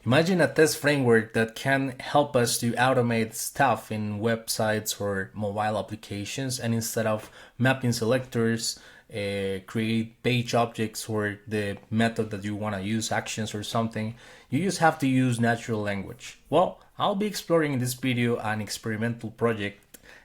Imagine a test framework that can help us to automate stuff in websites or mobile applications, and instead of mapping selectors, create page objects or the method that you want to use, actions or something, you just have to use natural language. Well, I'll be exploring in this video an experimental project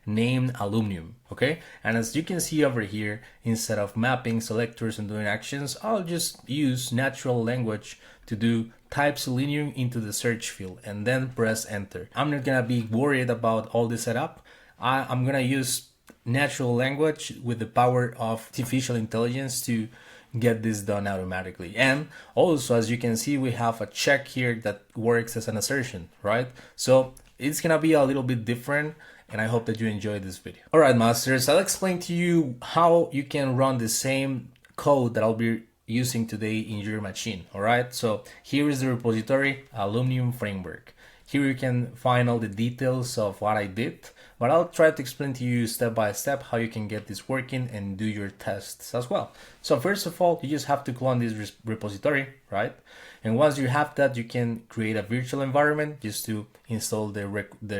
named Alumnium, okay? And as you can see over here, instead of mapping selectors and doing actions, I'll just use natural language to type Selenium into the search field and then press enter. I'm not gonna be worried about all the setup. I'm gonna use natural language with the power of artificial intelligence to get this done automatically. And also, as you can see, we have a check here that works as an assertion, right? So it's gonna be a little bit different, and I hope that you enjoyed this video. All right, masters, I'll explain to you how you can run the same code that I'll be using today in your machine. All right, so here is the repository, Alumnium framework. Here you can find all the details of what I did, but I'll try to explain to you step by step how you can get this working and do your tests as well. So first of all, you just have to clone this repository, right? And once you have that, you can create a virtual environment just to install the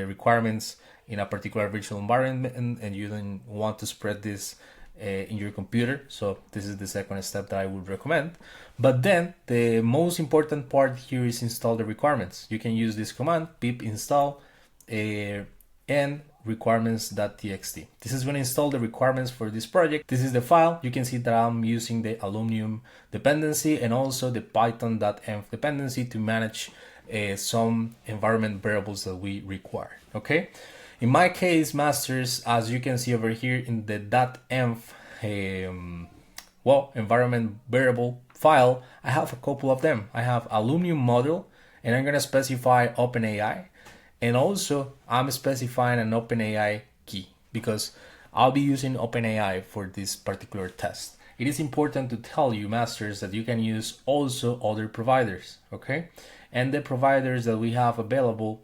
requirements in a particular virtual environment, and you don't want to spread this in your computer. So this is the second step that I would recommend. But then the most important part here is install the requirements. You can use this command pip install and requirements.txt. This is going to install the requirements for this project. This is the file. You can see that I'm using the Alumnium dependency and also the python.env dependency to manage some environment variables that we require. Okay. In my case, masters, as you can see over here in the .env environment variable file, I have a couple of them. I have Alumnium module, and I'm going to specify OpenAI, and also I'm specifying an OpenAI key because I'll be using OpenAI for this particular test. It is important to tell you, masters, that you can use also other providers, okay? And the providers that we have available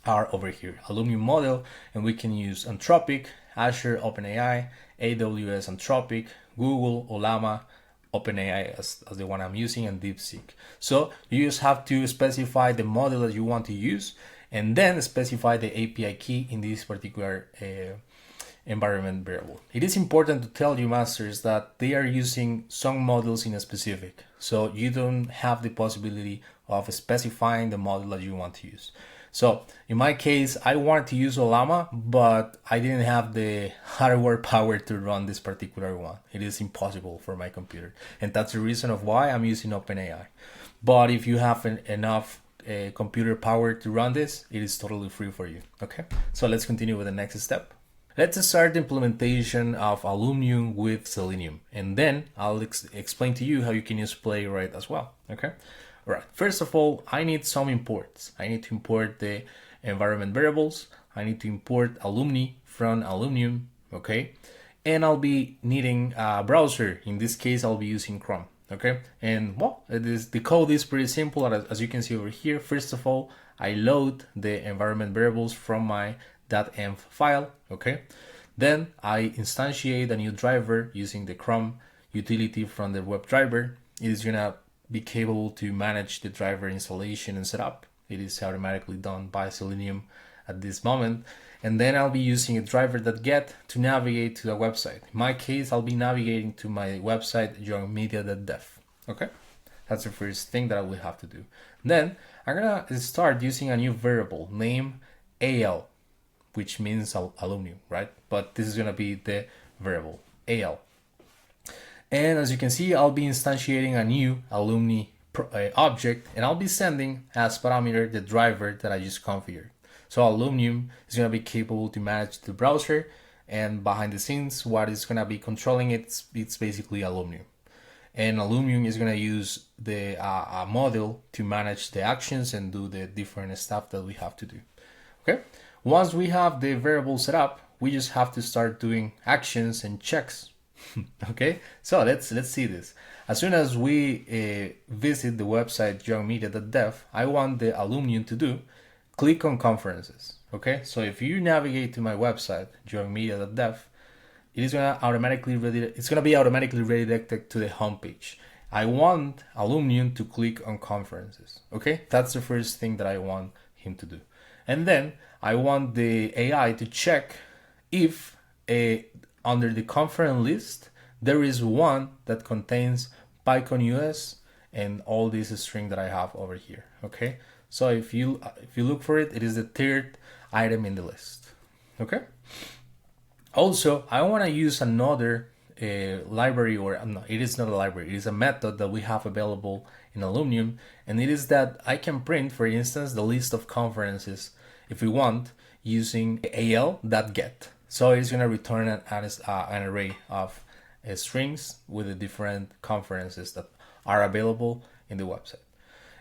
are over here, Alumnium model, and we can use Anthropic, Azure OpenAI, AWS Anthropic, Google, Olama, OpenAI as the one I'm using, and DeepSeek. So you just have to specify the model that you want to use and then specify the API key in this particular environment variable. It is important to tell you, masters, that they are using some models in a specific, so you don't have the possibility of specifying the model that you want to use. So in my case, I wanted to use Olama, but I didn't have the hardware power to run this particular one. It is impossible for my computer. And that's the reason of why I'm using OpenAI. But if you have enough computer power to run this, it is totally free for you. Okay, so let's continue with the next step. Let's start the implementation of Alumnium with Selenium. And then I'll explain to you how you can use Playwright as well. Okay. All right, first of all, I need some imports. I need to import the environment variables. I need to import Alumni from Alumnium, okay? And I'll be needing a browser. In this case, I'll be using Chrome, okay? And well, the code is pretty simple, as you can see over here. First of all, I load the environment variables from my .env file, okay? Then I instantiate a new driver using the Chrome utility from the WebDriver. It is gonna be capable to manage the driver installation and setup. It is automatically done by Selenium at this moment. And then I'll be using a driver.get to navigate to the website. In my case, I'll be navigating to my website, youngmedia.dev. Okay, that's the first thing that I will have to do. Then I'm gonna start using a new variable named AL, which means Alumnium, right? But this is gonna be the variable AL. And as you can see, I'll be instantiating a new Alumni object, and I'll be sending as parameter the driver that I just configured. So Alumnium is going to be capable to manage the browser, and behind the scenes, what is going to be controlling it's basically Alumnium. And Alumnium is going to use the model to manage the actions and do the different stuff that we have to do. Okay. Once we have the variable set up, we just have to start doing actions and checks. Okay, so let's see this. As soon as we visit the website youngmedia.dev, I want the Alumnium to do click on conferences. Okay, so if you navigate to my website youngmedia.dev, it's gonna be automatically redirected to the homepage. I want Alumnium to click on conferences. Okay, that's the first thing that I want him to do. And then I want the AI to check if under the conference list there is one that contains PyCon US and all this string that I have over here. Okay, so if you look for it, it is the third item in the list. Okay. Also, I want to use another library, or no, it is not a library, it is a method that we have available in Alumnium, and it is that I can print, for instance, the list of conferences if we want using al.get. So it's going to return an array of strings with the different conferences that are available in the website.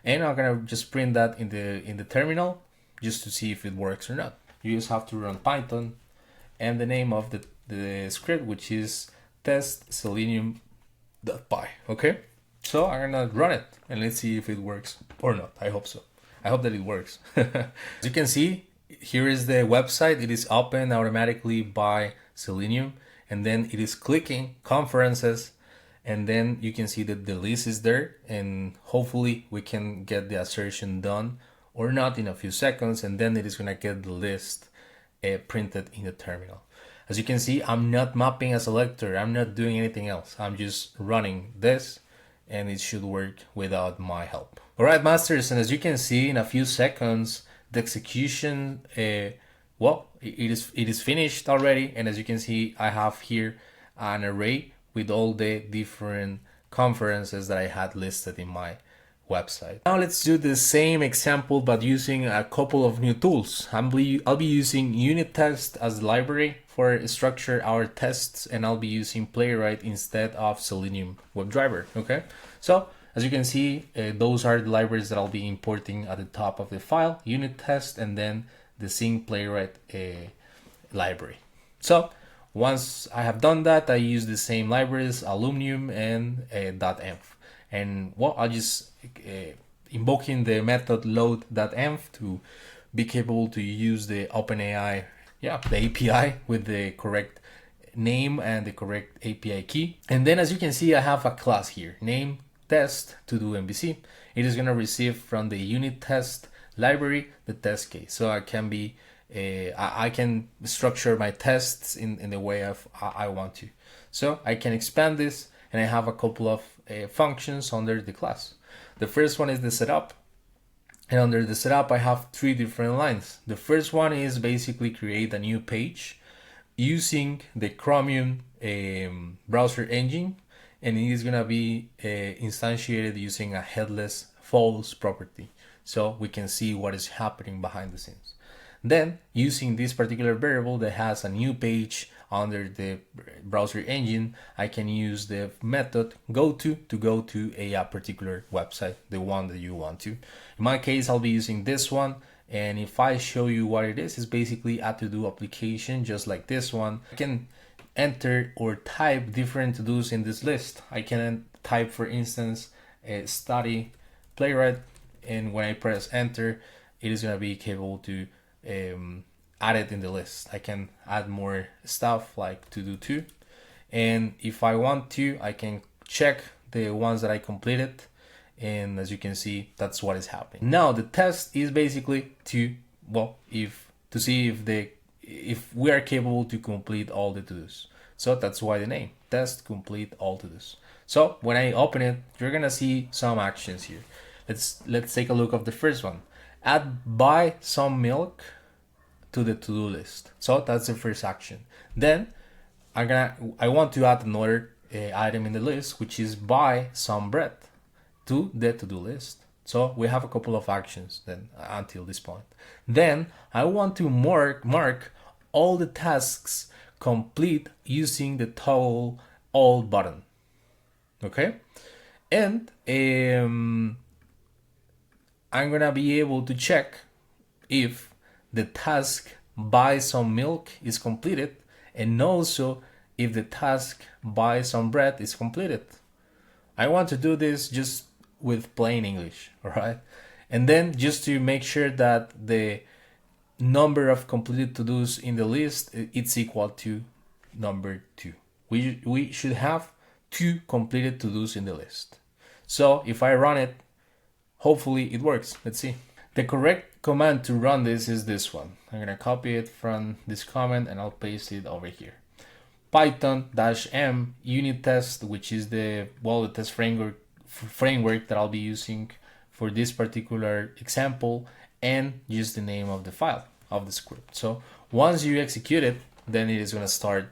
And I'm going to just print that in the terminal just to see if it works or not. You just have to run Python and the name of the script, which is test selenium.py. Okay, so I'm gonna run it and let's see if it works or not. I hope so. I hope that it works. As you can see, here is the website. It is opened automatically by Selenium, and then it is clicking conferences, and then you can see that the list is there, and hopefully we can get the assertion done or not in a few seconds, and then it is gonna get the list printed in the terminal. As you can see, I'm not mapping a selector. I'm not doing anything else. I'm just running this, and it should work without my help. All right, masters, and as you can see, in a few seconds, the execution, well, it is finished already. And as you can see, I have here an array with all the different conferences that I had listed in my website. Now let's do the same example but using a couple of new tools. I'll be using unit test as the library for structure our tests, and I'll be using Playwright instead of Selenium WebDriver. Okay, so as you can see, those are the libraries that I'll be importing at the top of the file: unit test and then the Sing Playwright library. So once I have done that, I use the same libraries, Alumnium and .env. And well, I'll just invoking the method load.env to be capable to use the OpenAI, the API with the correct name and the correct API key. And then as you can see, I have a class here, name test to do MVC. It is going to receive from the unit test library the test case. So I can be I can structure my tests in the way I want to. So I can expand this, and I have a couple of functions under the class. The first one is the setup, and under the setup I have 3 different lines. The first one is basically create a new page using the Chromium browser engine, and it is gonna be instantiated using a headless false property, so we can see what is happening behind the scenes. Then using this particular variable that has a new page under the browser engine, I can use the method go to go to a particular website, the one that you want to. In my case, I'll be using this one, and if I show you what it is, it's basically a to-do application just like this one. I can enter or type different to-dos in this list. I can type, for instance, study Playwright, and when I press enter, it is going to be capable to add it in the list. I can add more stuff like to do too, and if I want to, I can check the ones that I completed, and as you can see, that's what is happening. Now the test is basically to see if we are capable to complete all the to-dos. So that's why the name, test complete all to-dos. So when I open it, you're gonna see some actions here. Let's take a look at the first one. Add buy some milk to the to-do list. So that's the first action. Then I want to add another item in the list, which is buy some bread to the to-do list. So we have a couple of actions then until this point. Then I want to mark all the tasks complete using the toggle all button. Okay, and I'm gonna be able to check if the task buy some milk is completed, and also if the task buy some bread is completed. I want to do this just with plain English, all right? And then just to make sure that the number of completed to-dos in the list, it's equal to number 2. We should have 2 completed to-dos in the list. So if I run it, hopefully it works. Let's see. The correct command to run this is this one. I'm gonna copy it from this comment and I'll paste it over here. Python-m unit test, which is the test framework that I'll be using for this particular example, and just the name of the file of the script. So once you execute it, then it is gonna start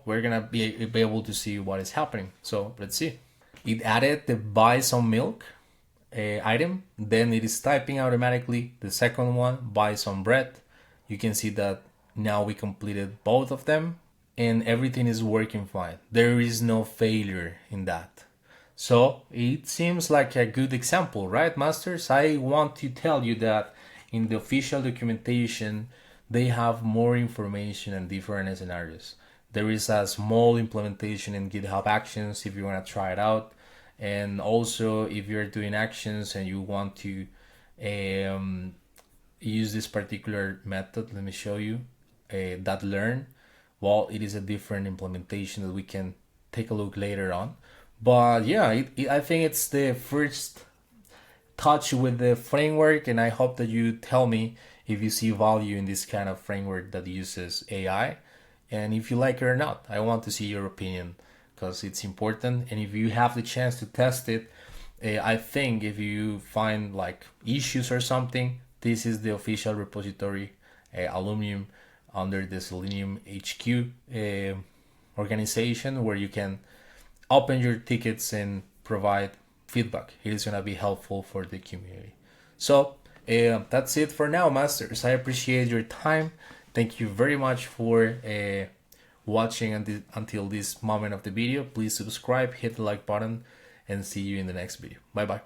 we're gonna be able to see what is happening. So let's see. It added the buy some milk item, then it is typing automatically the second one, buy some bread. You can see that now we completed both of them and everything is working fine. There is no failure in that. So it seems like a good example, right, masters? I want to tell you that in the official documentation, they have more information and different scenarios. There is a small implementation in GitHub Actions if you want to try it out. And also if you're doing actions and you want to use this particular method, let me show you, that learn, well, it is a different implementation that we can take a look later on. But yeah, I think it's the first touch with the framework, and I hope that you tell me if you see value in this kind of framework that uses AI, and if you like it or not. I want to see your opinion because it's important, and if you have the chance to test it, I think if you find like issues or something, this is the official repository, Alumnium, under the Selenium HQ organization, where you can open your tickets and provide feedback. It is going to be helpful for the community. So that's it for now, masters. I appreciate your time. Thank you very much for watching until this moment of the video. Please subscribe, hit the like button, and see you in the next video. Bye bye.